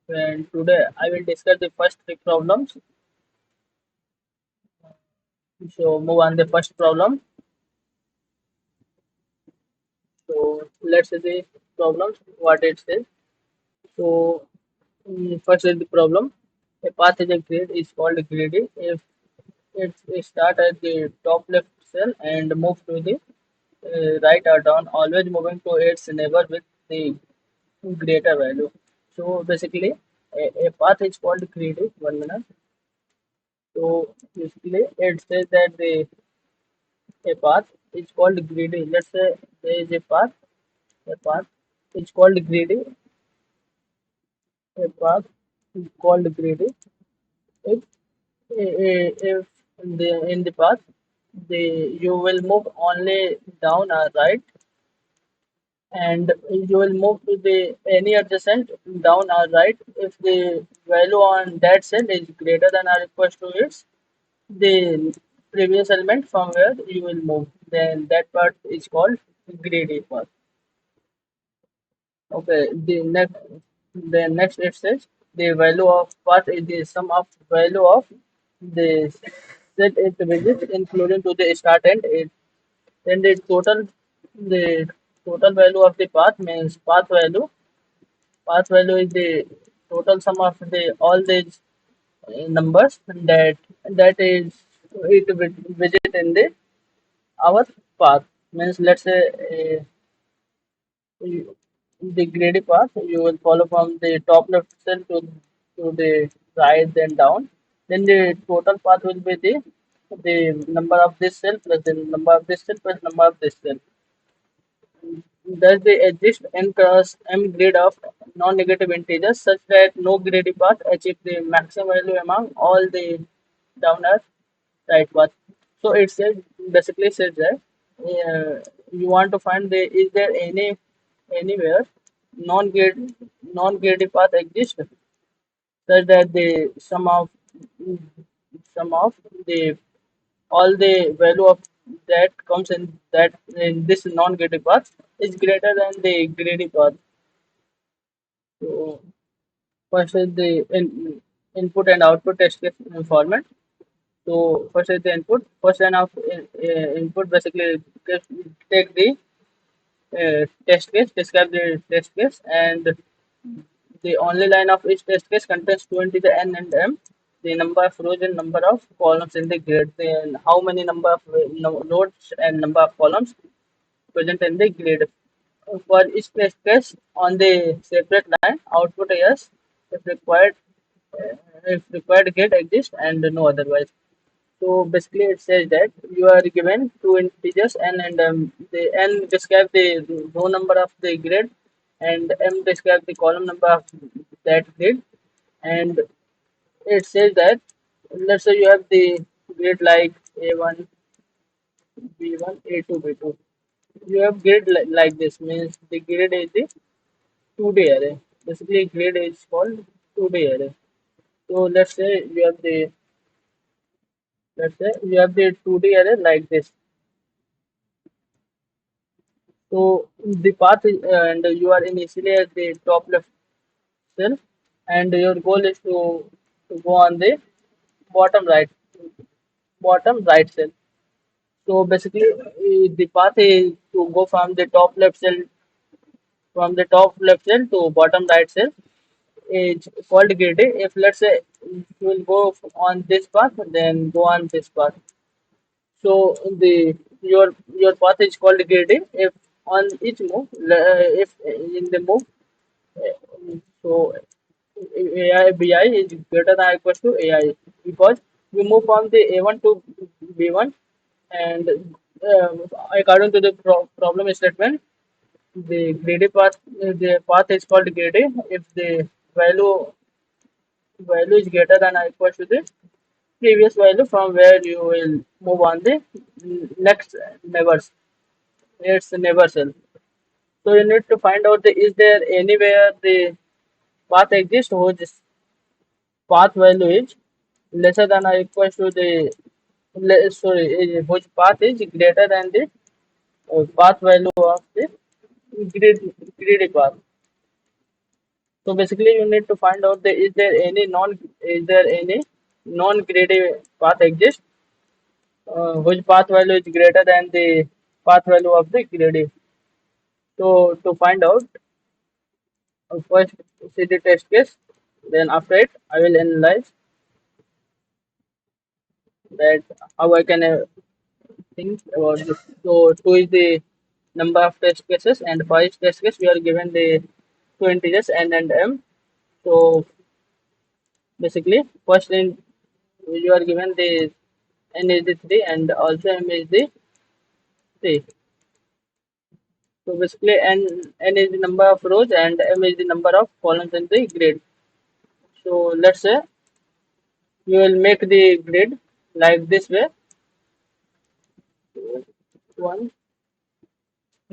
and today I will discuss the first three problems. So move on the first problem. So let's see the problems, what it says. So first is the problem. A path is a grid is called greedy if it start at the top left cell and move to the right or down, always moving to its neighbor with the greater value. So basically, a path is called greedy. 1 minute. So basically, it says that a path is called greedy. Let's say there is a path is called greedy. A path is called greedy. If if in the path the you will move only down or right, and you will move to the any adjacent down or right if the value on that cell is greater than or equal to its the previous element from where you will move, then that part is called greedy path. Okay, the next it says the value of path is the sum of value of the set it visits including to the start and it, then the total value of the path means path value is the total sum of the all these numbers that is it visit in the our path, means let's say the greedy path you will follow from the top left cell to the right then down, then the total path will be the number of this cell plus the number of this cell plus number of this cell. Thus they exist n cross m grid of non-negative integers such that no greedy path achieve the maximum value among all the down or right path. So it says basically says that you want to find the is there anywhere non-grid non-greedy path exists such that the sum of the all the value of that comes in this non-greedy path is greater than the greedy path. So first is the input and output test case format. So first is the input. First line of input basically take the test case, describe the test case, and the only line of each test case contains two integers n and m, the number of rows and number of columns in the grid, then how many number of nodes and number of columns present in the grid. For each test case on the separate line, output yes if required, grid exists and no otherwise. So basically, it says that you are given two integers n and the n describe the row number of the grid, and m describe the column number of that grid, and it says that let's say you have the grid like A1, B1, A2, B2. You have grid like this, means the grid is the 2D array. Basically, grid is called 2D array. So let's say you have the 2D array like this. So the path is, and you are initially at the top left cell, and your goal is to go on the bottom right bottom right cell. So basically, the path is to go from the top left cell to bottom right cell is called greedy. If let's say you will go on this path, then go on this path. So your path is called greedy if on each move, if in the move, so AI BI is greater than or equal to AI because we move from the A1 to B1, and according to the problem statement, the path is called greedy if the value value is greater than or equal to the previous value from where you will move on the next neighbors. It's neighbor cell. So you need to find out the is there anywhere the path exists whose path value is lesser than or equal to the whose path is greater than the path value of the grid greedy path. So basically, you need to find out is there any non-greedy path exist whose path value is greater than the path value of the greedy. So to find out, first see the test case. Then after it, I will analyze that how I can think about this. So two is the number of test cases, and for each test case we are given the two integers n and m. So basically, first in you are given the n is the 3 and also m is the 3. So basically, n is the number of rows and m is the number of columns in the grid. So let's say you will make the grid like this way. One,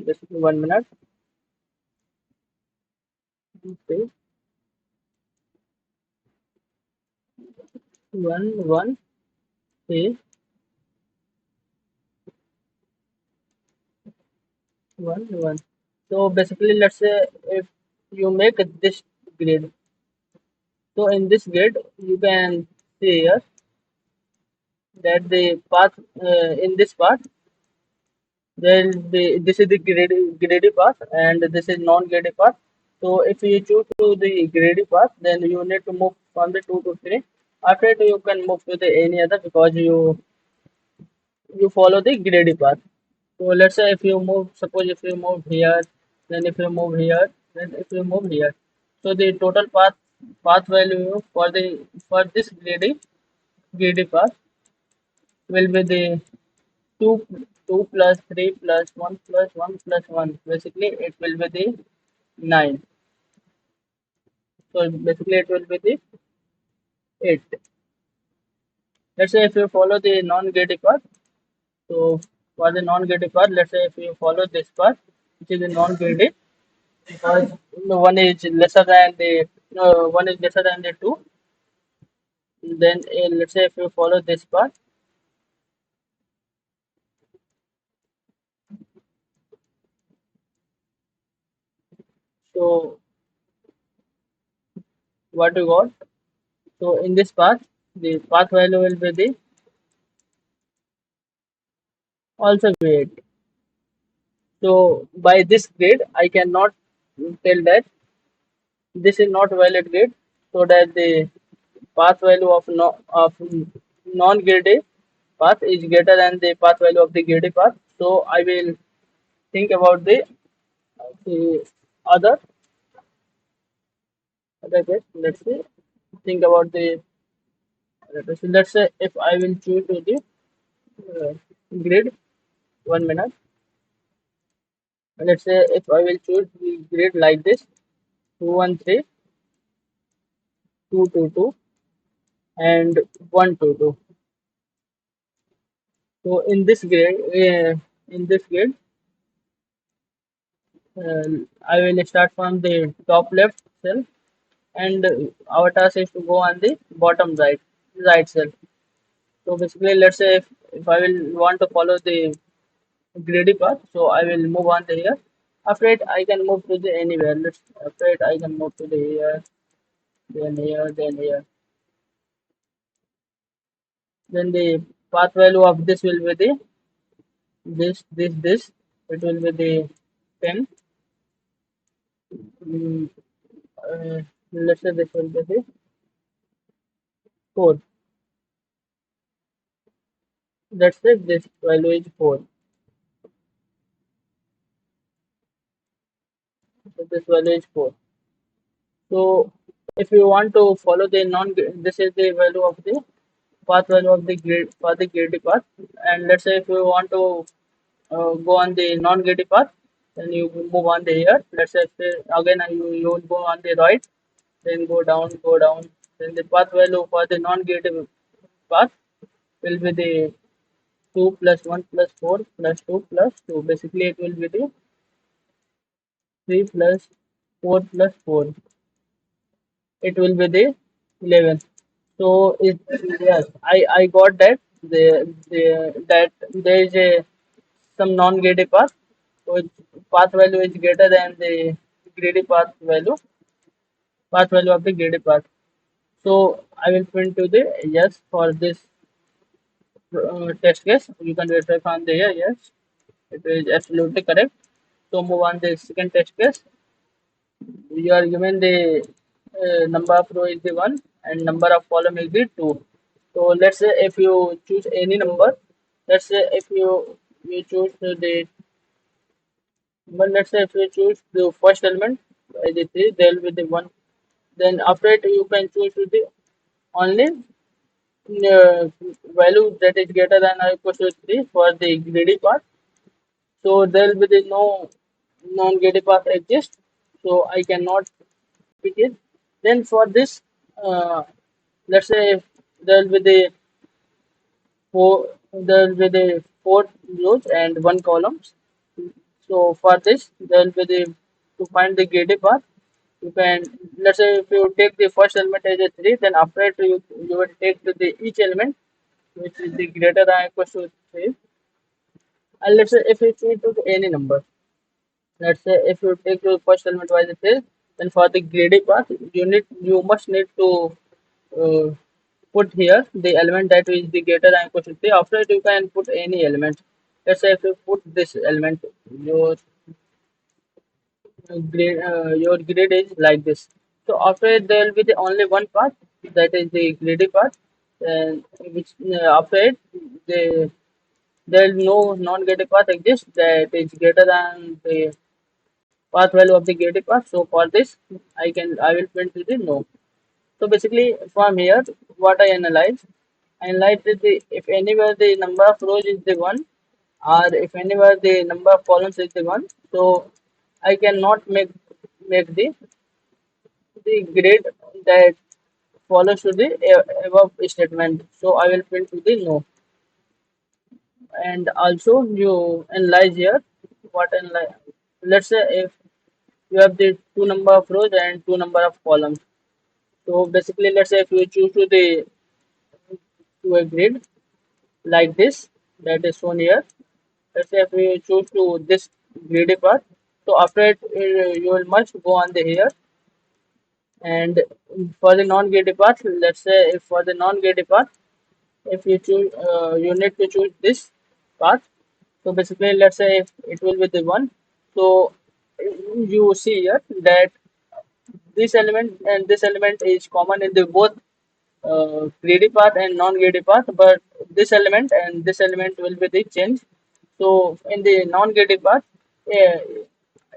just 1 minute. Okay. One, three, one. So basically, let's say if you make this grid, so in this grid you can see here that the path in this path there will be this is the greedy path and this is non-greedy path. So if you choose to the greedy path, then you need to move from the 2 to 3. After it, you can move to the any other because you follow the greedy path. So let's say if you move, suppose if you move here, then if you move here, then if you move here. So the total path value for this greedy path will be the 2 2 plus 3 plus 1 plus 1 plus 1. Basically, it will be the 9. So basically, it will be the 8. Let's say if you follow the non-greedy path, so for the non-greedy path, let's say if you follow this path, which is the non-greedy, because one is lesser than the one is lesser than the 2, then let's say if you follow this path, so what you got? So in this path, the path value will be the also be 8. So by this grade, I cannot tell that this is not valid grade, so that the path value of non-greedy path is greater than the path value of the greedy path. So I will think about the other other case. Let's see. Think about the let's say if I will choose to the uh, grid 1 minute. Let's say if I will choose the grid like this 213, 222, and 122. So in this grid, I will start from the top left cell, and our task is to go on the bottom right cell. So basically, let's say if I will want to follow the greedy path, so I will move on to here. After it, I can move to the anywhere. After it, I can move to the here, then here, then here. Then the path value of this will be the this. It will be the 10. Mm, let's say this will be the 4. Let's say this value is 4. So this value is 4. So if you want to follow the this is the value of the path value of the grid for the greedy path. And let's say if you want to go on the non-greedy path, then you will move on the here. Let's say again you will go on the right, then go down. Then the path value for the non-greedy path will be the 2 plus 1 plus 4 plus 2 plus 2. Basically, it will be the 3 plus 4 plus 4. It will be the 11. So yes, I got that that there is a some non-greedy path. So its path value is greater than the greedy path value. path value of the graded path. So I will print to the yes for this test case. You can verify from there. Yes, it is absolutely correct. So move on the second test case. You are given the number of row is the 1 and number of column is the 2. So let's say if you choose any number, let's say if you choose the, well, let's say if you choose the first element as the 3, there will be the 1. Then after it you can choose the only value that is greater than or equal to 3 for the greedy part. So there will be the no non-greedy path exist. So I cannot pick it. Then for this, uh, let's say if there will be the four rows and one columns. So for this, there will be the to find the greedy path. You can, let's say if you take the first element as a 3, then after it you will take to the each element which is the greater than or equal to 3. And let's say if you choose to any number, let's say if you take the first element as it is, then for the greedy path you must need to uh, put here the element that is the greater than or equal to 3. After it you can put any element. Let's say if you put this element, your your grid is like this. So after it there will be the only one path, that is the greedy path, and which after it the there is no non-greedy path exists that is greater than the path value of the greedy path. So for this I will print to the no. So basically from here what I analyze that the if anywhere the number of rows is the one, or if anywhere the number of columns is the one, so I cannot make the grade that follows to the above statement. So I will print to the no. And also you analyze here what analyze. Let's say if you have the two number of rows and two number of columns. So basically, let's say if you choose to a grid like this that is shown here. Let's say if we choose to this greedy path. So after it, you will must go on the here, and for the non-greedy path, let's say if for the non-greedy path, if you choose, you need to choose this path. So basically, let's say if it will be the one. So you see here that this element and this element is common in the both greedy path and non-greedy path, but this element and this element will be the change. So in the non-greedy path, eh,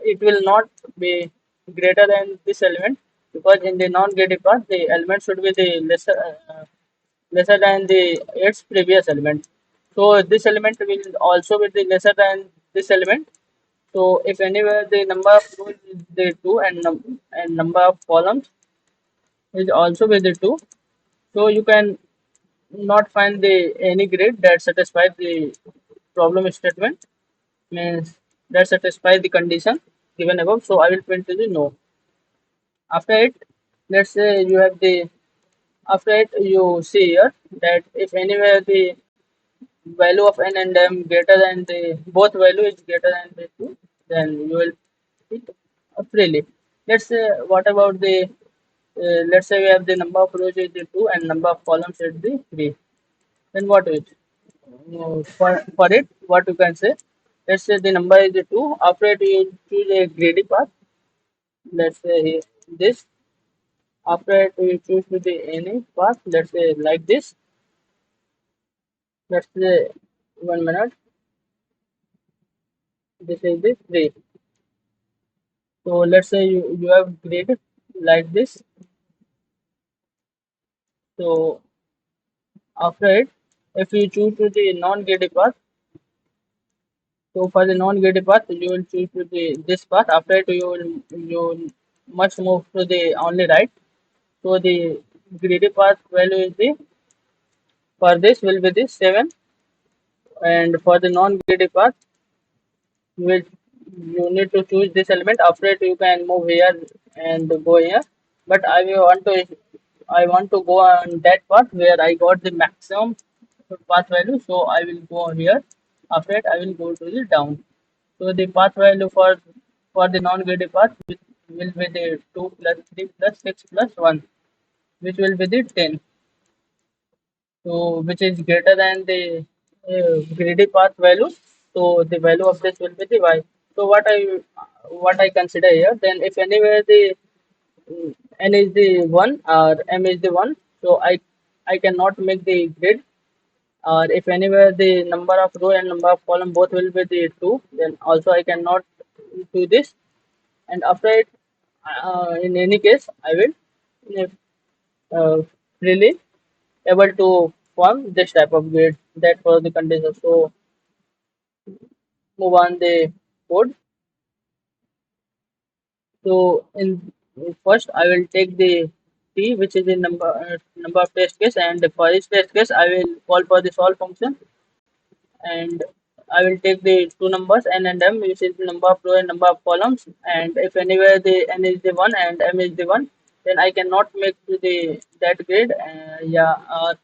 it will not be greater than this element, because in the non-greedy path the element should be the lesser than the its previous element. So this element will also be the lesser than this element. So if anywhere the number of rows is the 2 and number of columns is also with the 2, so you can not find the any grid that satisfies the problem statement, means that satisfies the condition given above. So I will print to the no. After it, let's say you have the, after it you see here that if anywhere the value of n and m greater than the both value is greater than the 2, then you will pick freely. Let's say what about the let's say we have the number of rows is the 2 and number of columns is the 3. Then what is for it what you can say, let's say the number is the 2. After it you choose a greedy path, let's say this. After it you choose to the any path, let's say like this. Let's say 1 minute, this is the 3. So let's say you have grid like this. So after it, if you choose to the non-greedy path, so for the non-greedy path, you will choose to the this path. After it, you must move to the only right. So the greedy path value is the, for this will be the 7, and for the non-greedy path, you will, you need to choose this element. After it, you can move here and go here. But I want to go on that path where I got the maximum path value. So I will go here. After it, I will go to the down. So the path value for the non-greedy path will be the 2 plus 3 plus 6 plus 1, which will be the 10. So which is greater than the greedy path value. So the value of this will be the y. So what I consider here, then if anywhere the n is the 1 or m is the 1, so I cannot make the grid. Or if anywhere the number of row and number of column both will be the 2, then also I cannot do this. And after it, in any case, I will uh, really able to form this type of grid that for the condition. So move on the code. So in first I will take the t, which is the number of test case, and for each test case I will call for the solve function, and I will take the two numbers n and m, which is the number of row and number of columns. And if anywhere the n is the 1 and m is the 1, then I cannot make to the that grid. Yeah, or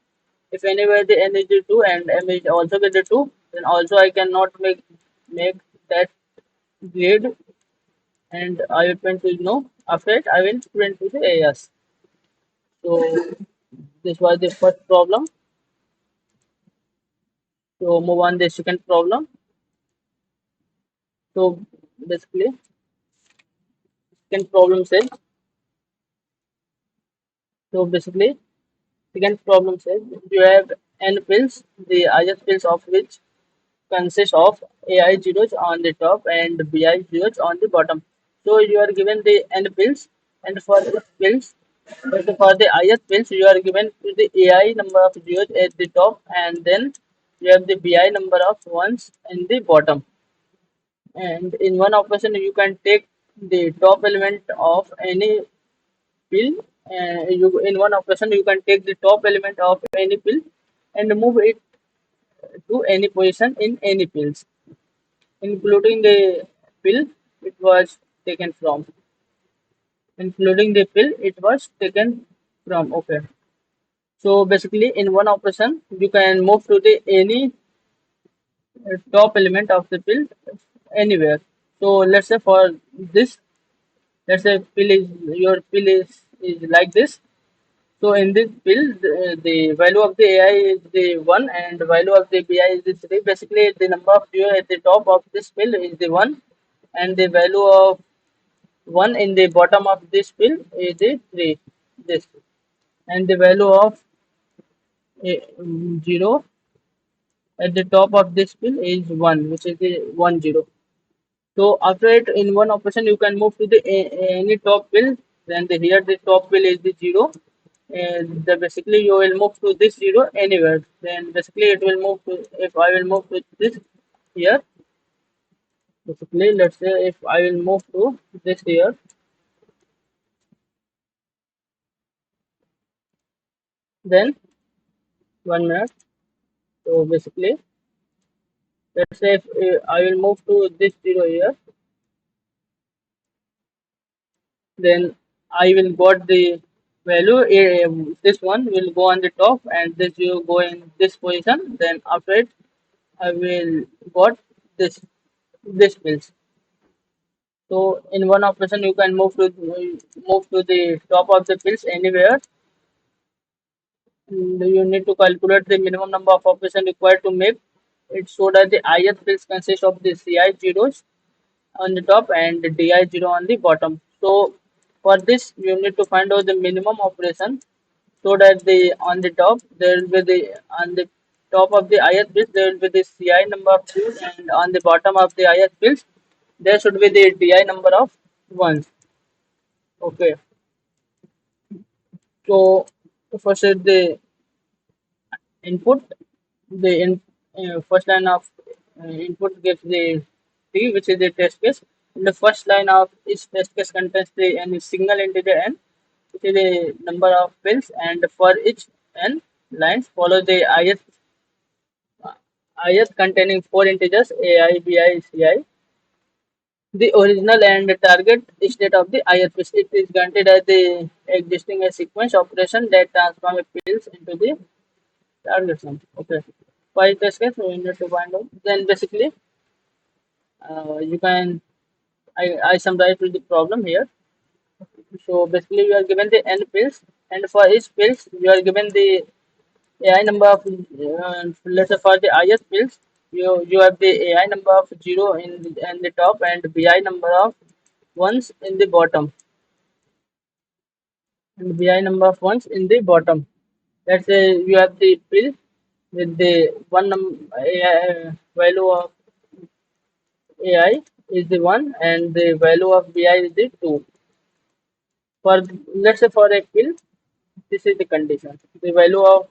if anywhere the n is the 2 and m is also with the 2, then also I cannot make that grid. And I will print to know. After it, I will print to the AS. So this was the first problem. So move on the second problem. So basically, second problem says. So basically, second problem says you have n pills, the ith pills of which consist of AI zeros on the top and BI zeros on the bottom. So you are given the n pills, and for the pills, for the ith pills, you are given to the AI number of zeros at the top, and then you have the BI number of ones in the bottom. And in one operation, you can take the top element of any pill. In one operation, you can take the top element of any pill and move it to any position in any pills, including the pill it was taken from. Including the pill it was taken from. Okay. So basically, in one operation, you can move to the any top element of the pill anywhere. So let's say for this, let's say pill is your pill is like this. So in this pill, the value of the AI is the 1 and the value of the BI is the 3. Basically, the number of zero at the top of this pill is the 1, and the value of 1 in the bottom of this pill is the 3. This, and the value of 0 at the top of this pill is 1, which is the 1 0. So after it, in one operation, you can move to the any top pill. Then here the top pill is the 0, and basically you will move to this 0 anywhere. Then basically it will move to, if I will move to this here, basically let's say if I will move to this here, then 1 minute. So basically, let's say if I will move to this 0 here, then I will got the value. This one will go on the top, and this will go in this position. Then after it, I will got this pills. So in one operation, you can move to the top of the pills anywhere. And you need to calculate the minimum number of operations required to make it so that the ith pills consist of the CI zeros on the top and the DI zero on the bottom. So for this, you need to find out the minimum operation so that the on the top there will be the on the top of the ith bits there will be the CI number of twos, and on the bottom of the ith bits there should be the DI number of ones. Okay. So first is the input. First line of input gives the t, which is the test case. In the first line of each test case contains the n single integer n, which is the number of pills, and for each n lines follow the ith containing four integers ai, bi, ci. The original and target state of the ith pill. It is granted as the existing a sequence operation that transform a pills into the target sum. Okay. For test case, we need to find out. Then basically, you can I summarize with the problem here. So basically, you are given the n pills, and for each pills, you are given the AI number of let's say for the ith pills, you have the AI number of 0 in the top and BI number of ones in the bottom, and BI number of ones in the bottom. Let's say you have the pill with the AI value of AI is the 1 and the value of BI is the 2. For let's say for a pill, this is the condition. The value of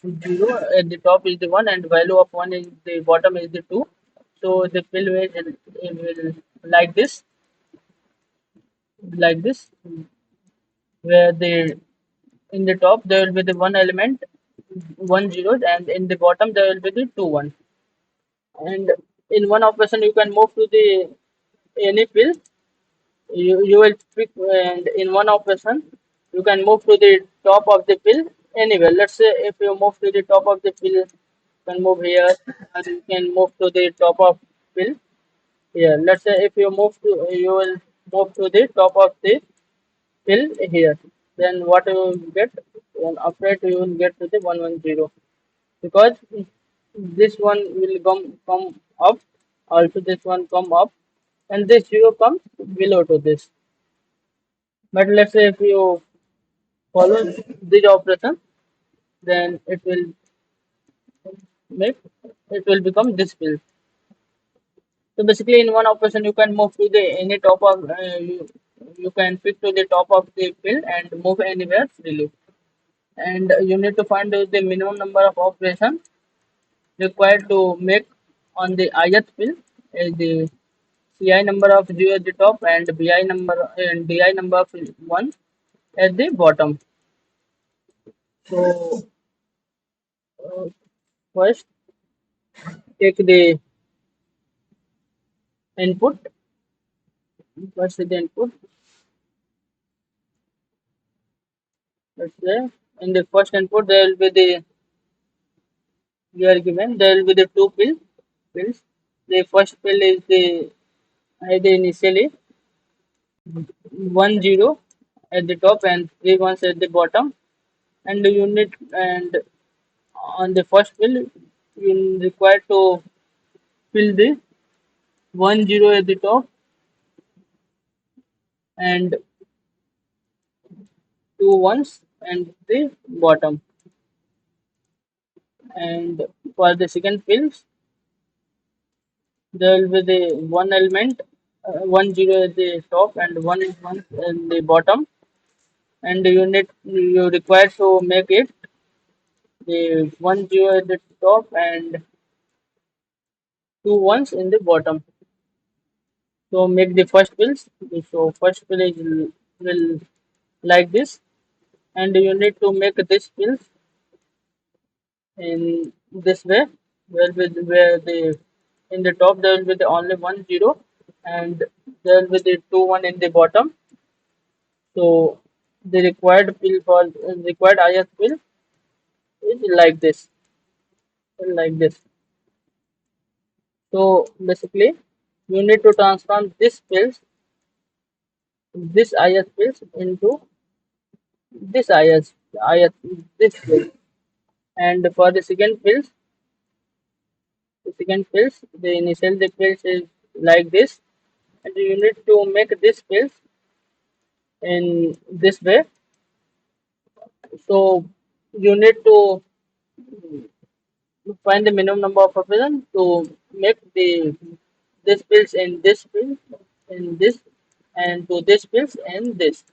0 at the top is the 1 and value of 1 in the bottom is the 2. So the pill will like this, where the in the top there will be the one element, 1 0, and in the bottom there will be the 2 1. And in one operation you can move to the any pill. You will pick, and in one operation you can move to the top of the pill anywhere. Let's say if you move to the top of the pill, you can move here, and you can move to the top of pill here. Let's say if you will move to the top of the pill here, then what you will get? Then after it you will get to the 1 1 0, because this one will come up, also this one come up, and this 0 comes below to this. But let's say if you follow this operation, then make it will become this field. So basically, in one operation, you can move to the any top of you can pick to the top of the field and move anywhere freely. And you need to find out the minimum number of operations required to make on the ith field. The CI number of 0 at the top and BI number and DI number of 1 at the bottom. So first take the input. First the input. Let's say in the first input there will be the you are given there will be the pills. The first pill is the ID initially 1 0 at the top and 3 1s at the bottom, and the unit and on the first pill you require to fill the 1 0 at the top and 2 1s and the bottom. And for the second pills, there will be the one element, 1 0 at the top and 1 at the bottom, and you require to make it the 1 0 at the top and 2 1s in the bottom. So make the first pills. So first pill will like this, and you need to make this pills in this way, where the in the top there will be the only 1 0 and there will be the 2 1 in the bottom. So the required pill for required IS pill is like this. So basically, you need to transform this IS pills into this IS this pill. And for the initial the pills is like this, and you need to make this pills in this way. So you need to find the minimum number of operations to make the this pills in this pill in this and to this pills in this.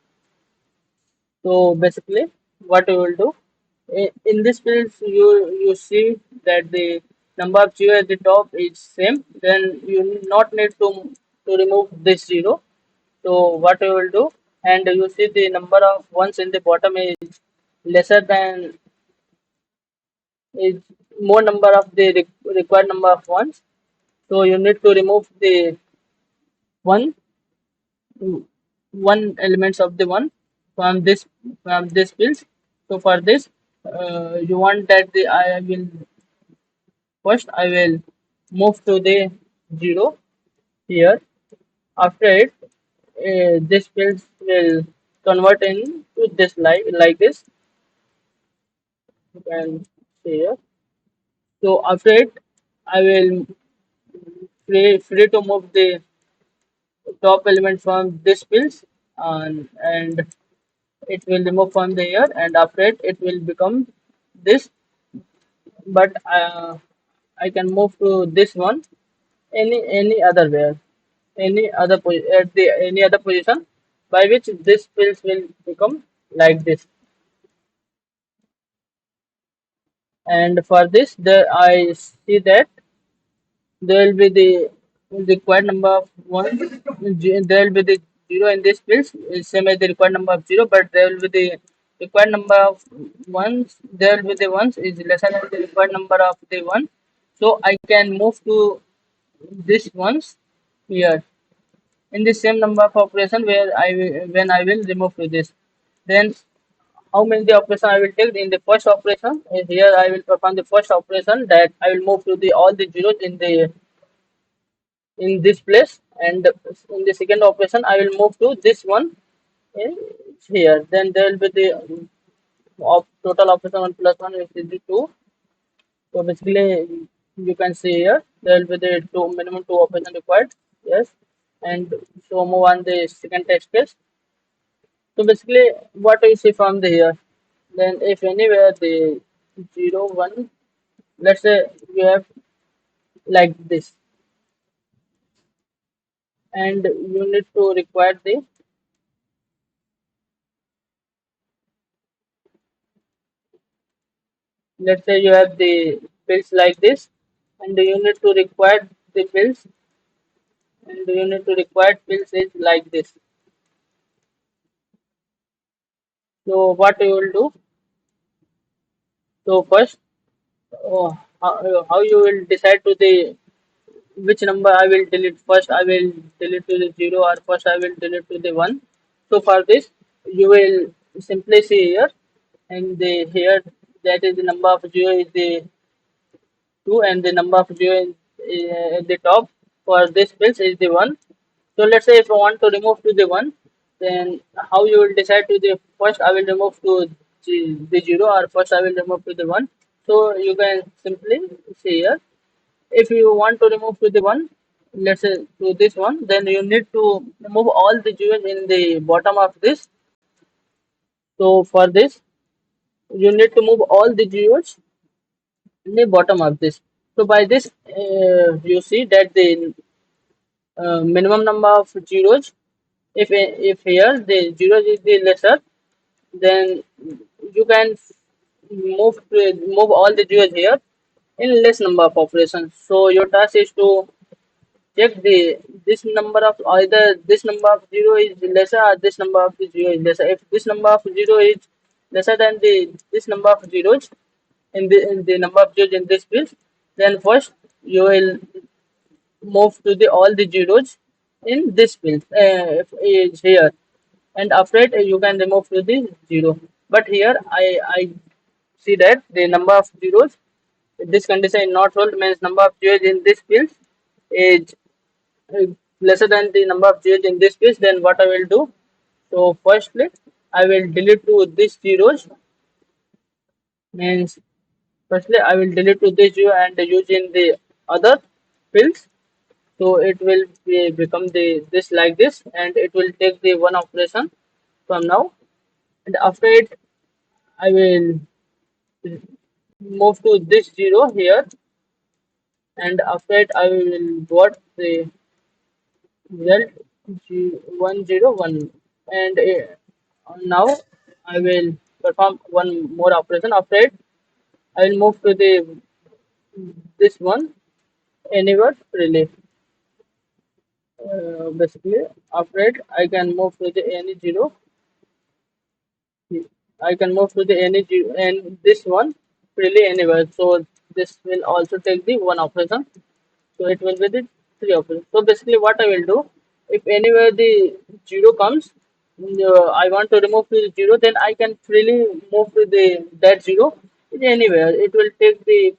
So basically, what you will do in this pills, you see that the number of 0 at the top is same. Then you not need to remove this 0. So what you will do, and you see the number of ones in the bottom is lesser than is more number of the required number of ones. So you need to remove the one one elements of the one from this fields. So for this, you want that the I will first I will move to the 0 here. After it, this field will convert into this like this. You can see here. So after it, I will free to move the top element from this fields, and it will remove from the here, and after it will become this. But I can move to this one any other where at the any other position by which this fields will become like this. And for this, I see that there will be the required number of ones. There will be the zero in this field, same as the required number of zero, but there will be the required number of ones. There will be the ones is lesser than the required number of the one. So I can move to this ones here in the same number of operation where when I will remove to this. Then how many the operation I will take in the first operation? Here I will perform the first operation, that I will move to the all the zeros in this place, and in the second operation I will move to this one in here. Then there will be the of total operation 1 plus 1 is equal to 2. So basically you can see here there will be the minimum two operation required. Yes, and so move on the second test case. So basically what we see from the here, then if anywhere the 0 1, let's say you have like this, and you need to require the, let's say you have the pills like this, and the unit to require the pills, and the unit to required pills is like this. So what you will do? So first, how you will decide to the which number I will delete first? I will delete to the zero, or first I will delete to the one. So for this, you will simply see here, and the here, that is the number of zero is the 2, and the number of zero at the top for this pills is the 1. So let's say if I want to remove to the 1, then how you will decide to the first I will remove to the 0, or first I will remove to the 1. So you can simply see here, if you want to remove to the 1, let's say to this one, then you need to remove all the zeros in the bottom of this. So for this, you need to move all the zeros in the bottom of this. So by this, you see that the minimum number of zeros, if here the zeros is the lesser, then you can move all the zeros here in less number of operations. So your task is to check the this number of, either this number of zero is lesser or this number of the zero is lesser. If this number of zero is lesser than the this number of zeros in the number of zeros in this field, then first you will move to the all the zeros in this field is here, and after it you can remove to the zero. But here I see that the number of zeros, this condition is not hold, means number of zeros in this field is uh, lesser than the number of zeros in this field. Then what I will do? So firstly I will delete to this zeros, means firstly I will delete to this zero and use in the other fields. So it will become the this like this, and it will take the one operation from now, and after it I will move to this zero here, and after it I will got the result 101, and now I will perform one more operation. After it I will move to the this one anywhere relay. Basically after it I can move to the any zero, I can move to the energy and this one really anywhere. So this will also take the one operation. So it will be the three operations. So basically what I will do, if anywhere the zero comes, I want to remove the zero, then I can freely move to the that zero anywhere. It will take the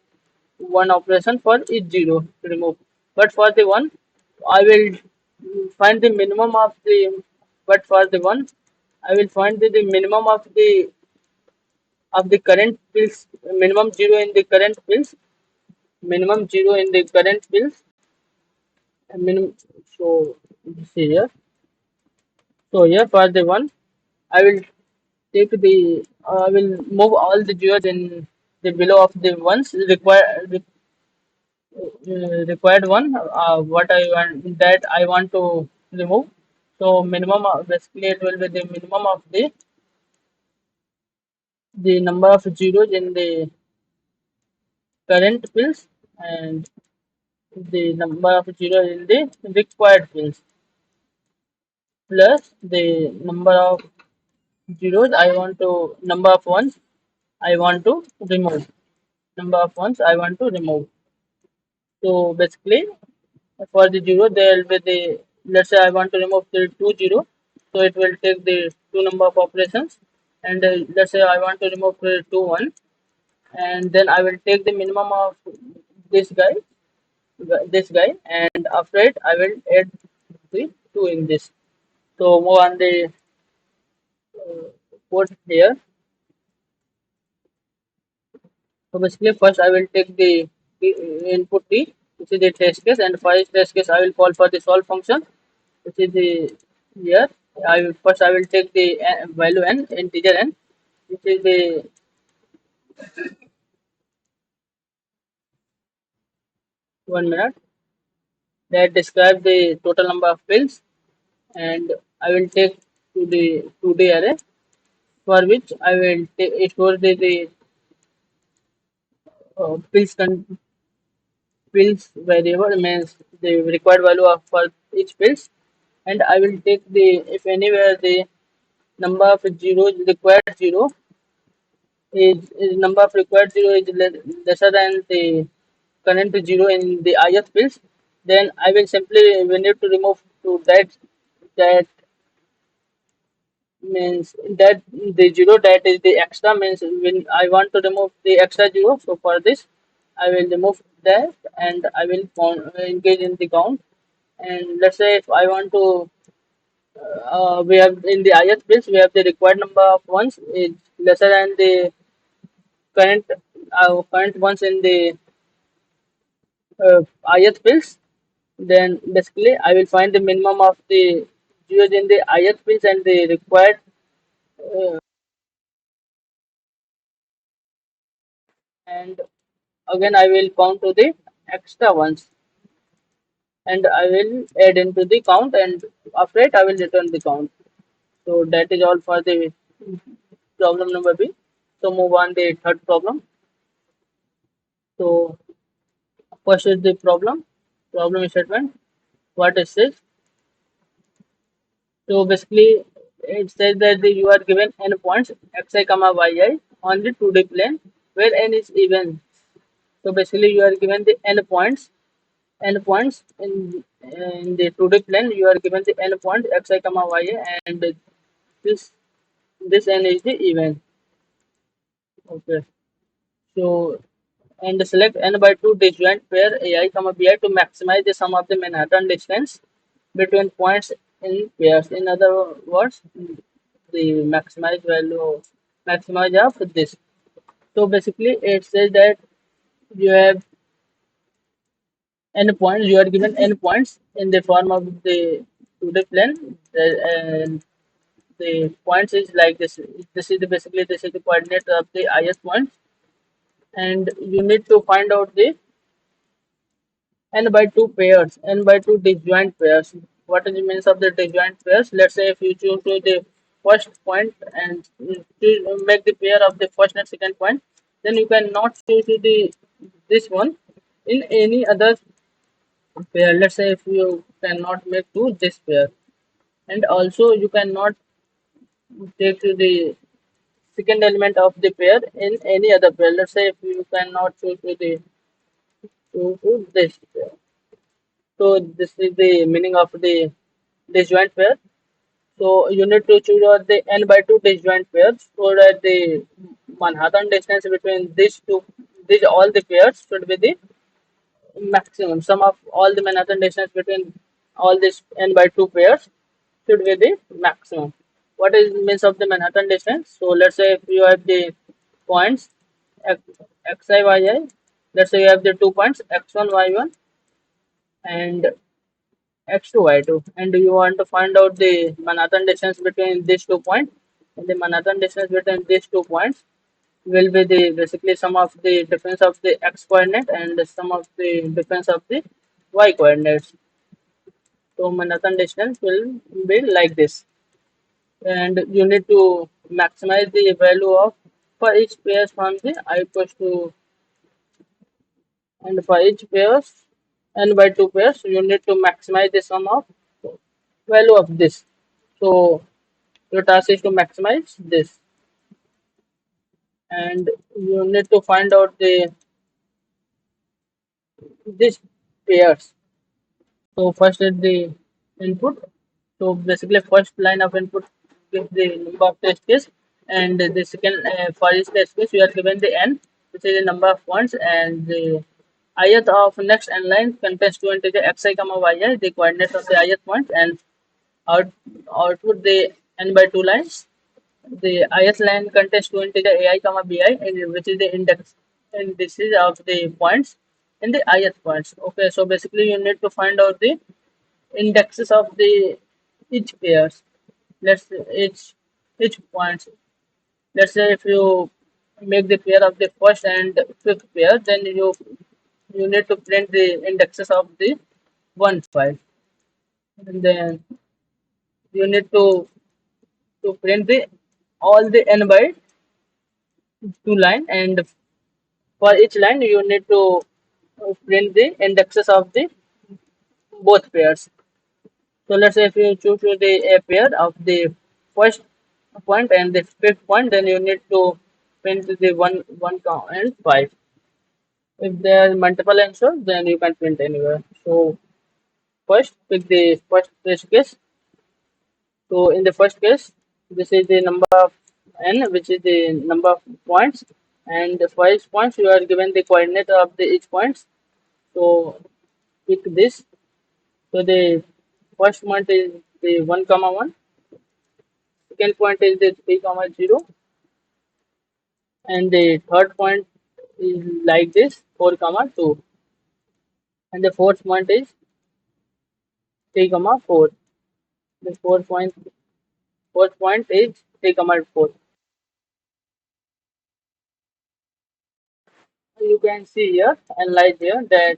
one operation for each zero to remove. But for the one, I will find the minimum of the but for the one I will find the minimum of the current pills, minimum zero in the current pills, minimum zero in the current pills, and minimum. So see here. So here for the one, I will take the I will move all the zeros in the below of the ones required one. What I want that I want to remove. So minimum basically it will be the minimum of the number of zeros in the current fields and the number of zeros in the required fields plus the number of zeros I want to number of ones I want to remove. Number of ones I want to remove. So basically for the zero there will be the, let's say I want to remove the two zero, so it will take the two number of operations, and let's say I want to remove the two one, and then I will take the minimum of this guy, and after it I will add the two in this. So move on the code here. So basically first I will take the input t, which is the test case, and for each test case I will call for the solve function, which is the here. I will take the value n, integer n, which is the 1 minute, that describe the total number of fields, and I will take to the array, for which I will store the fields fields variable, means the required value of for each fields, and I will take the, if anywhere the number of zeros required zero is number of required zero is lesser than the current zero in the ith fields, then I will simply, we need to remove to that means that the zero that is the extra, means when I want to remove the extra zero, so for this I will remove that and I will engage in the count. And let's say if I want to we have in the ith fields we have the required number of ones is lesser than the current current ones in the ith fields, then basically I will find the minimum of the zeros in the ith fields and the required, and again I will count to the extra ones and I will add into the count, and after it I will return the count. So that is all for the problem number B. So move on the third problem. So first is the problem statement. What it says, so basically, it says that you are given n points xi comma yi on the 2D plane where n is even. So basically, you are given the n points in the 2D plane. You are given the n points xi comma yi, and this this n is the even. Okay. So and select n by 2 disjoint pair ai comma bi to maximize the sum of the Manhattan distance between points in pairs. In other words, the maximize of this. So basically, it says that you have n points. You are given n points in the form of the 2D plane, and the points is like this. This is basically this is the coordinate of the ith point, and you need to find out the n by 2 pairs, n by 2 disjoint pairs. What is the means of the disjoint pairs? Let's say if you choose to the first point and to make the pair of the first and second point, then you cannot choose to the this one in any other pair. Let's say if you cannot make to this pair, and also you cannot take to the second element of the pair in any other pair. Let's say if you cannot choose to the to this pair. So this is the meaning of the disjoint pair. So you need to choose out the n by 2 disjoint pairs so that the Manhattan distance between these all the pairs should be the maximum. Sum of all the Manhattan distance between all these n by 2 pairs should be the maximum. What is means of the Manhattan distance? So let's say if you have the points x, xi, yi, let's say you have the 2 points x1, y1 and x2, y2, and you want to find out the Manhattan distance between these 2 points. And the Manhattan distance between these 2 points will be the basically sum of the difference of the x coordinate and the sum of the difference of the y coordinates. So Manhattan distance will be like this, and you need to maximize the value of for each pairs from the I equals to, and for each pairs n by 2 pairs you need to maximize the sum of value of this. So your task is to maximize this, and you need to find out the this pairs. So first is the input. So basically first line of input gives the number of test case, and the second for each test case you are given the n, which is the number of points, and the ith of next n line contains two integer xi comma yi, the coordinates of the ith point, and out, output the n by 2 lines. The ith line contains two integer ai comma bi, and which is the indices of the points in the ith points. Okay, so basically you need to find out the indexes of the each pairs. Let's say each points. Let's say if you make the pair of the first and fifth pair, then you need to print the indexes of the one file, and then you need to print the all the n by 2 line, and for each line you need to print the indexes of the both pairs. So let's say if you choose the a pair of the first point and the fifth point, then you need to print the one count and five. If there are multiple answers, then you can print anywhere. So first pick the first test case. So in the first case, this is the number of n, which is the number of points, and for each points you are given the coordinate of the each points. So pick this. So the first point is the 1 comma 1, second point is the 3 comma 0, and the third point is like this 4 comma 2, and the fourth point is 3 comma 4. The fourth point is 3 comma 4. You can see here, analyze here, that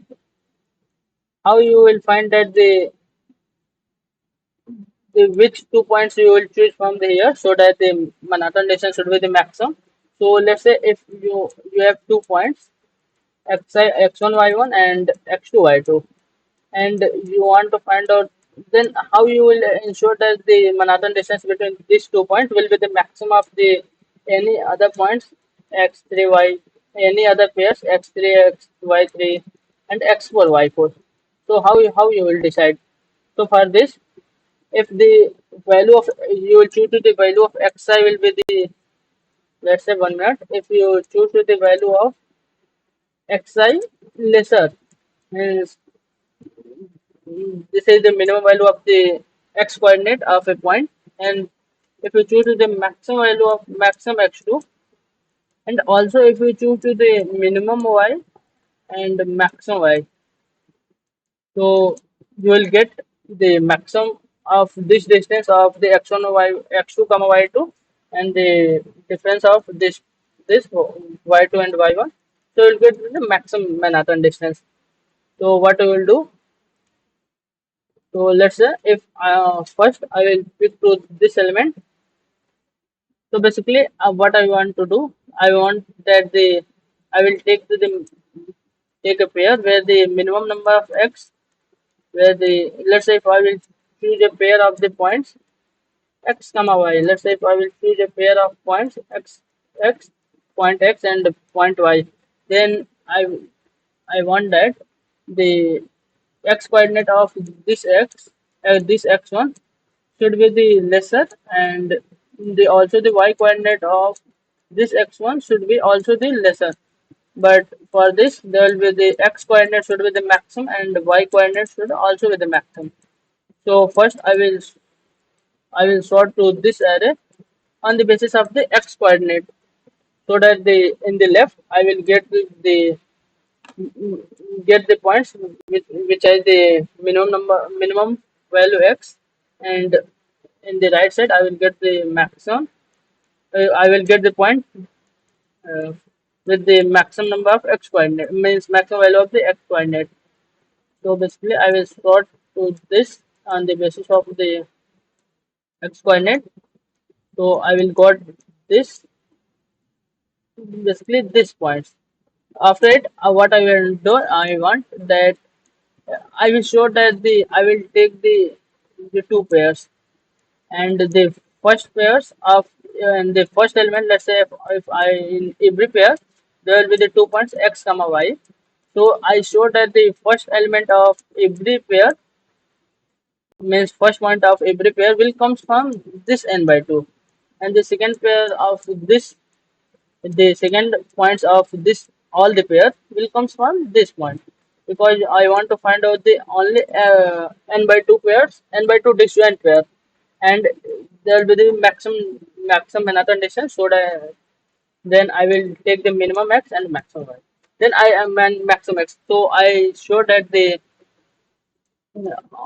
how you will find that the which 2 points you will choose from the here, so that the Manhattan distance should be the maximum. So let's say if you have 2 points xi x1 y1 and x2 y2, and you want to find out, then how you will ensure that the Manhattan distance between these 2 points will be the maximum of the any other points x3 y, any other pairs x3 x y3 and x4 y4. So how you will decide? So for this, if the value of you will choose to the value of xi will be the, let's say 1 minute, if you choose to the value of xi lesser, means this is the minimum value of the x coordinate of a point, and if you choose to the maximum value of maximum x2, and also if you choose to the minimum y and maximum y, so you will get the maximum of this distance of the x1 y x2 comma y2, and the difference of this y2 and y1. So you'll get the maximum Manhattan distance. So what we will do? So let's say if first I will pick to this element. So basically, what I want to do, I want that I will take a pair where the minimum number of x, where the, let's say if I will choose a pair of the points x comma y. Let's say if I will choose a pair of points x point x and point y, then I want that the x coordinate of this x1 should be the lesser, and the also the y coordinate of this x1 should be also the lesser. But for this, there will be the x coordinate should be the maximum and y coordinate should also be the maximum. So first I will I will sort to this array on the basis of the x coordinate, so that the in the left I will get the points which has the minimum value x, and in the right side I will get the maximum. I will get the point uh, with the maximum number of x coordinate, means maximum value of the x coordinate. So basically, I will sort to this on the basis of the x coordinate. So I will got this, basically this points. After it, what I will do, I want that I will show that I will take the two pairs, and the first pairs of and the first element. Let's say if I in every pair there will be the 2 points x comma y. So I show that the first element of every pair, means first point of every pair, will comes from this n by 2, and the second pair of this, the second points of this all the pair will comes from this point, because I want to find out the only n by 2 pairs, n by 2 disjoint pair, and there will be the maximum Manhattan distance. So that then I will take the minimum x and maximum y. Then I am maximum x. So I show that the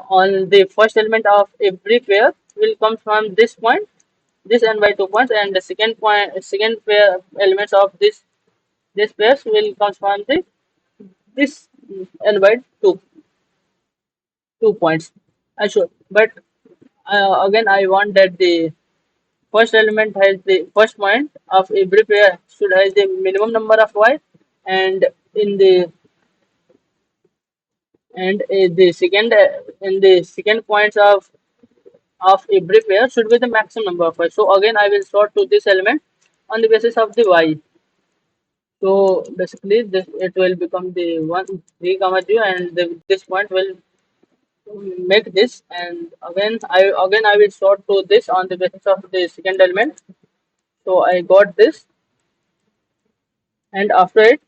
on the first element of every pair will come from this point, this n by 2 points, and the second pair elements of this pairs will come from this n by 2 points. I show, but again I want that the first element has the first point of every pair should have the minimum number of y, and in the second in the second points of every pair should be the maximum number of y. So again, I will sort to this element on the basis of the y. So basically, this it will become the 1 3 comma 0, and this point will make this. And again I will sort to this on the basis of the second element. So I got this, and after it,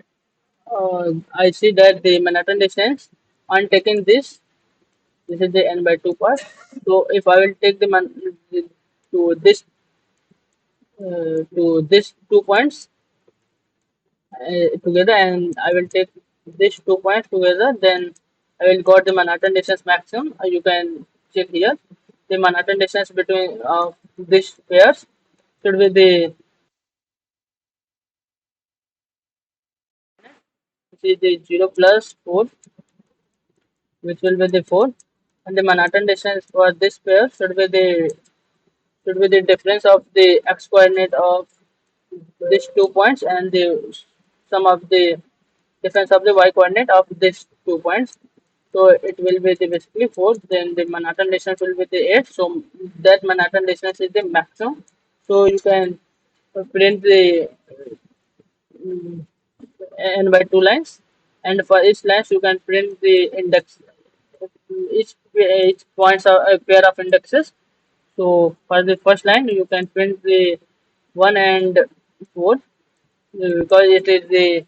I see that the Manhattan distance on taking this is the n by 2 part. So if I will take to this to this 2 points together, and I will take these 2 points together, then I will got the Manhattan distance maximum. You can check here the Manhattan distance between these pairs should be the, see, the 0 plus 4, which will be the 4, and the Manhattan distance for this pair should be the difference of the x coordinate of these 2 points and the sum of the difference of the y coordinate of these 2 points. So it will be the basically 4. Then the Manhattan distance will be the 8. So that Manhattan distance is the maximum. So you can print the mm, n by 2 lines, and for each lines you can print the index. Each points are a pair of indexes. So for the first line you can print the 1 and 4, because it is the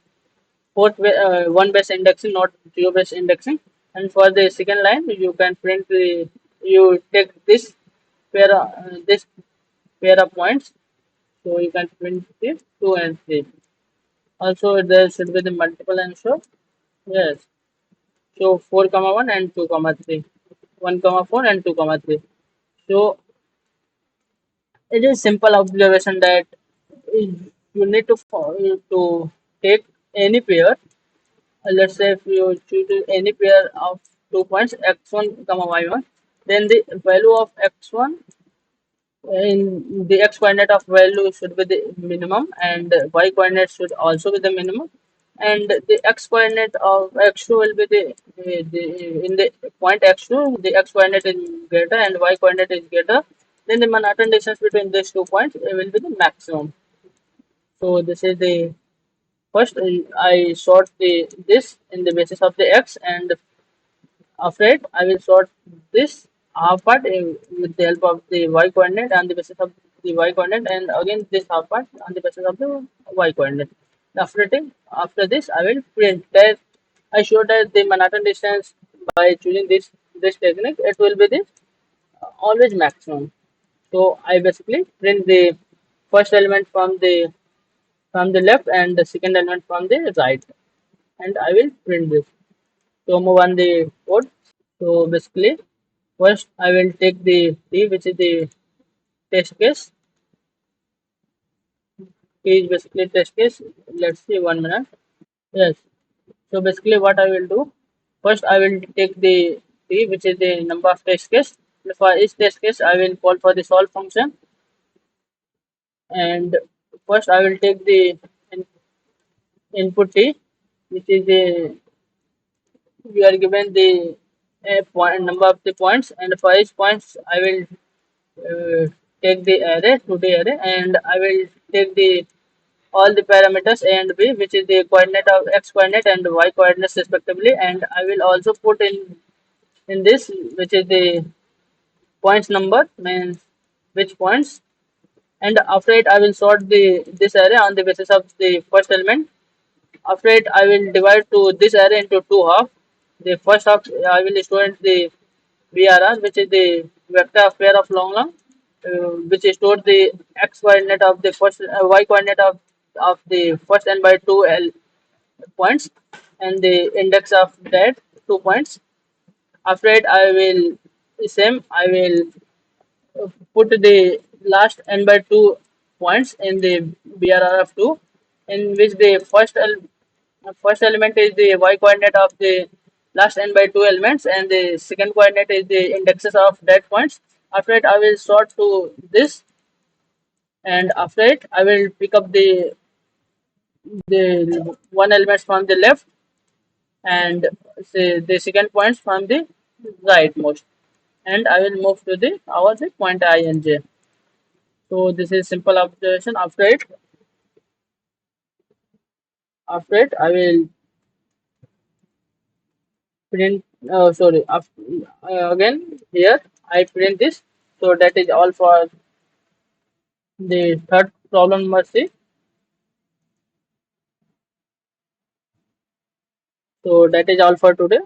one base indexing, not zero base indexing. And for the second line, you can print you take this pair of points, so you can print the 2 and 3. Also, there should be the multiple answer. Yes. So 4 comma 1 and 2 comma 3, 1 comma 4 and 2 comma 3. So it is simple observation that you need to take any pair. Let's say if you choose any pair of 2 points x1 comma y1, then the value of x1 in the x coordinate of value should be the minimum, and y coordinate should also be the minimum, and the x coordinate of x2 will be the in the point x2 the x coordinate is greater and y coordinate is greater, then the Manhattan distance between these 2 points will be the maximum. So this is the first. I sort this in the basis of the x, and after it, I will sort this half part with the help of the y coordinate on the basis of the y coordinate, and again this half part on the basis of the y coordinate. After this, I will print that I show that the Manhattan distance by choosing this technique, it will be the always maximum. So I basically print the first element from the left and the second element from the right, and I will print this. So move on the code. So basically, first I will take the T, which is the test case. T is basically test case. Let's see 1 minute. Yes. So basically, what I will do, first I will take the T, which is the number of test case. For each test case, I will call for the solve function, and first I will take the input T, which is the we are given the point number of the points, and for each points I will take the array to the array, and I will take the all the parameters A and B, which is the coordinate of x coordinate and y coordinates respectively, and I will also put in this, which is the points number, means which points, and after it I will sort the this array on the basis of the first element. After it, I will divide to this array into two half. The first half I will store in the VRR, which is the vector of pair of long long, which stores the x coordinate of the first y coordinate of the first n by 2 L points, and the index of that 2 points. After it, I will same I will put the last n by 2 points in the BRR of 2, in which the first element is the y coordinate of the last n by 2 elements, and the second coordinate is the indexes of that points. After it, I will sort to this, and after it, I will pick up the one element from the left, and say the second points from the right most, and I will move to the our the point I and j. So this is simple observation. After it, I will print. Sorry. Again here I print this. So that is all for the third problem number C. So that is all for today.